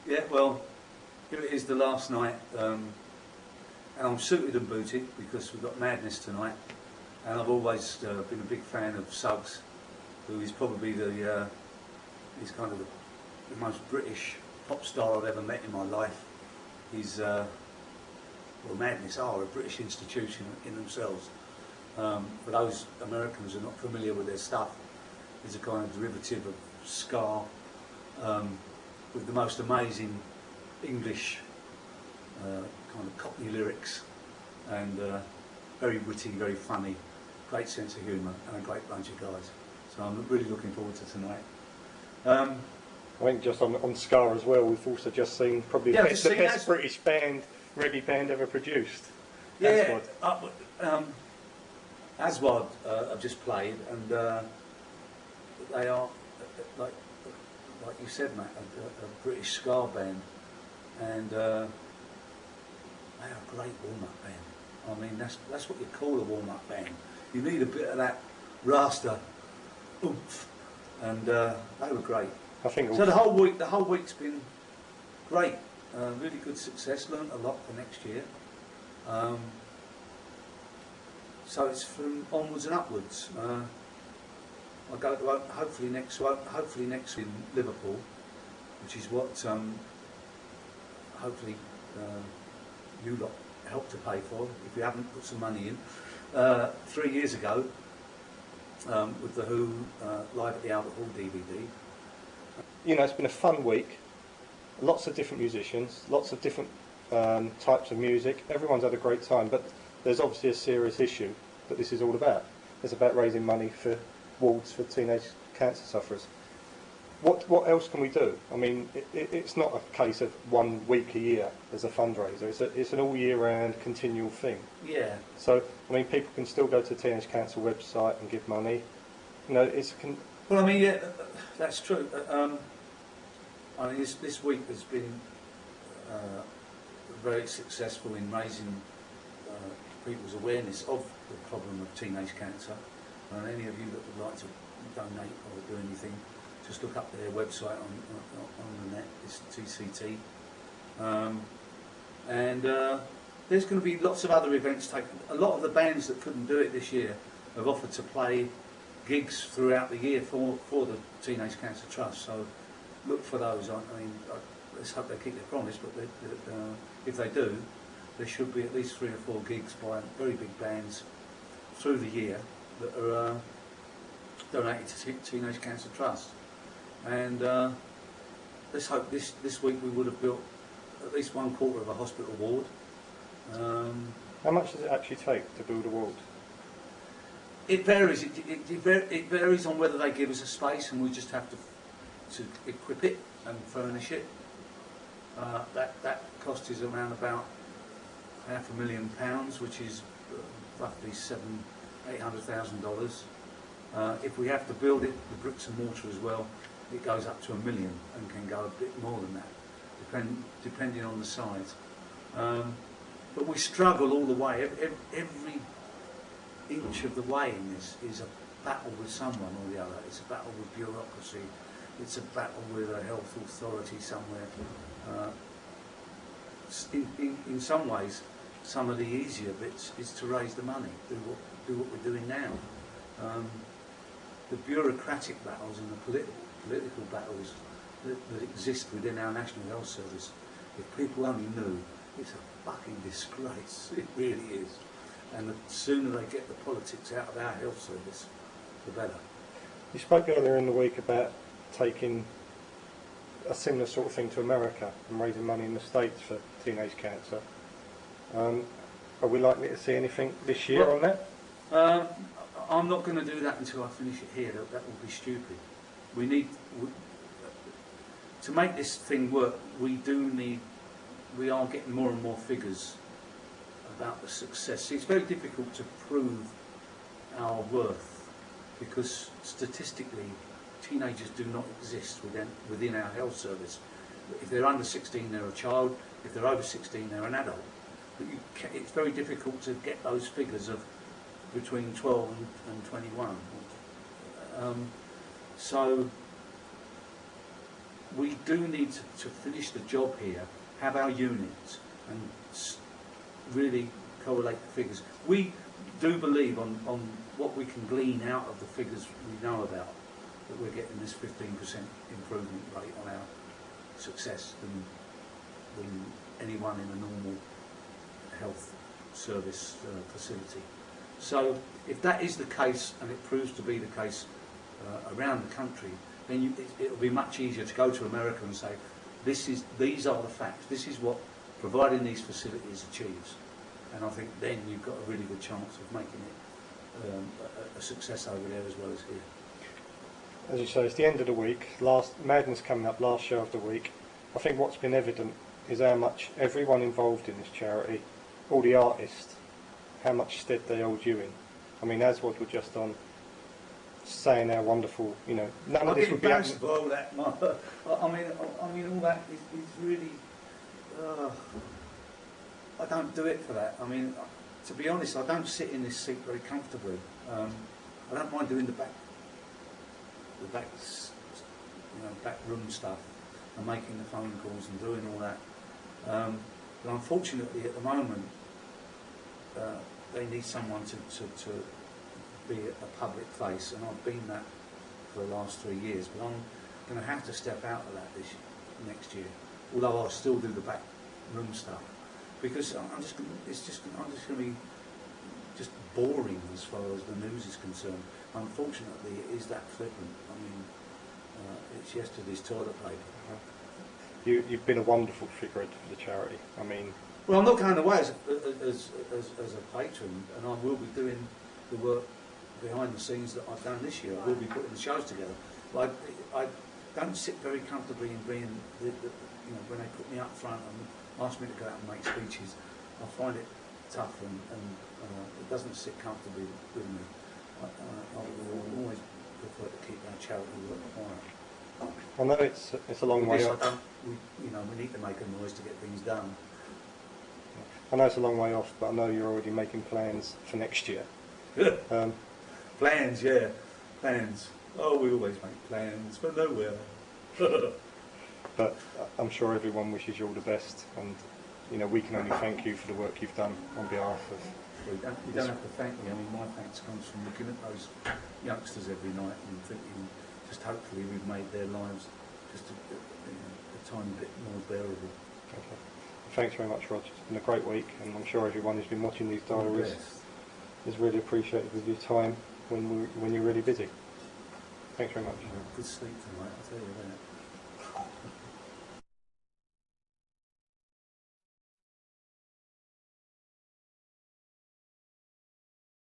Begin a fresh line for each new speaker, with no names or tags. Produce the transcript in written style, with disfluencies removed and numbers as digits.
Yeah, well, here it is, the last night, and I'm suited and booted because we've got Madness tonight, and I've always been a big fan of Suggs, who is probably he's kind of the most British pop star I've ever met in my life. He's, well, Madness are a British institution in themselves. For those Americans who are not familiar with their stuff, it's a kind of derivative of ska, with the most amazing English kind of Cockney lyrics, and very witty, very funny, great sense of humour, and a great bunch of guys. So I'm really looking forward to tonight.
I think just on ska as well, we've also just seen probably the best British band, reggae band ever produced.
Yeah, Aswad I've just played, and they are, like you said, Matt, a British ska band, and they are a great warm-up band. I mean, that's what you call a warm-up band. You need a bit of that rasta oomph, and they were great.
I think
so. The whole week's been great. Really good success. Learned a lot for next year. So it's from onwards and upwards. I'll go to hopefully next in Liverpool, which is what hopefully you lot helped to pay for if you haven't put some money in. 3 years ago, with the Who live at the Albert Hall DVD.
You know, it's been a fun week. Lots of different musicians, lots of different types of music. Everyone's had a great time, but there's obviously a serious issue that this is all about. It's about raising money for wards for teenage cancer sufferers. What else can we do? I mean, it's not a case of 1 week a year as a fundraiser. It's an all year round continual thing.
Yeah.
So I mean, people can still go to the Teenage Cancer website and give money. You know,
well, I mean, yeah, that's true. I mean, this week has been very successful in raising people's awareness of the problem of teenage cancer. And any of you that would like to donate or do anything, just look up their website on the net. It's TCT, and there's going to be lots of other events taken. A lot of the bands that couldn't do it this year have offered to play gigs throughout the year for the Teenage Cancer Trust. So look for those. I mean, let's hope they keep their promise, but if they do, there should be at least 3 or 4 gigs by very big bands through the year that are donated to Teenage Cancer Trust. And let's hope this week we would have built at least 1/4 of a hospital ward.
How much does it actually take to build a ward?
It varies. It varies on whether they give us a space, and we just have to equip it and furnish it. That cost is around about £500,000, which is roughly $800,000. If we have to build it, the bricks and mortar as well, it goes up to $1 million and can go a bit more than that, depending on the size. But we struggle all the way. Every inch of the way in this is a battle with someone or the other. It's a battle with bureaucracy. It's a battle with a health authority somewhere. In some ways, some of the easier bits is to raise the money, do what we're doing now. The bureaucratic battles and the political battles that exist within our National Health Service, if people only knew, it's a fucking disgrace. It really is. And the sooner they get the politics out of our health service, the better.
You spoke earlier in the week about taking a similar sort of thing to America and raising money in the States for teenage cancer. Are we likely to see anything this year on that?
I'm not going to do that until I finish it here. That would be stupid. To make this thing work, we are getting more and more figures about the success. See, it's very difficult to prove our worth because statistically teenagers do not exist within our health service. If they're under 16 they're a child, if they're over 16 they're an adult. But it's very difficult to get those figures of between 12 and 21. So we do need to finish the job here, have our units, and really correlate the figures. We do believe on what we can glean out of the figures we know about, that we're getting this 15% improvement rate on our success than anyone in a normal health service facility. So if that is the case, and it proves to be the case around the country, then it'll be much easier to go to America and say, these are the facts, this is what providing these facilities achieves. And I think then you've got a really good chance of making it a success over there as well as here.
As you say, it's the end of the week. Madness coming up, last show of the week. I think what's been evident is how much everyone involved in this charity, all the artists, how much stead they hold you in. I mean, Aswad were just on saying how wonderful, you know, none of this would be happening.
By all that. I mean, all that is really. I don't do it for that. I mean, to be honest, I don't sit in this seat very comfortably. I don't mind doing the back room stuff and making the phone calls and doing all that. But unfortunately, at the moment, they need someone to be a public face, and I've been that for the last 3 years. But I'm going to have to step out of that next year. Although I'll still do the back room stuff, because it's just going to be just boring as far as the news is concerned. Unfortunately, it is that flippant. I mean, it's yesterday's toilet paper.
You've been a wonderful figure for the charity. I mean,
well, I'm not going away as a patron, and I will be doing the work behind the scenes that I've done this year. I will be putting the shows together. But I don't sit very comfortably in being, when they put me up front and ask me to go out and make speeches, I find it tough and it doesn't sit comfortably with me. I will always prefer to keep our charity work quiet.
I know it's a long way off.
We need to make a noise to get things done.
I know it's a long way off, but I know you're already making plans for next year.
Plans, yeah, plans. Oh, we always make plans, but nowhere.
But I'm sure everyone wishes you all the best, and we can only thank you for the work you've done on behalf of.
Well, you don't have to thank me. I mean, my thanks comes from looking at those youngsters every night and thinking, just hopefully we've made their lives just a tiny bit more bearable.
Okay. Thanks very much, Roger. It's been a great week, and I'm sure everyone who's been watching these diaries is really appreciative of your time when you're really busy. Thanks very much.
Good sleep tonight, I'll tell you that.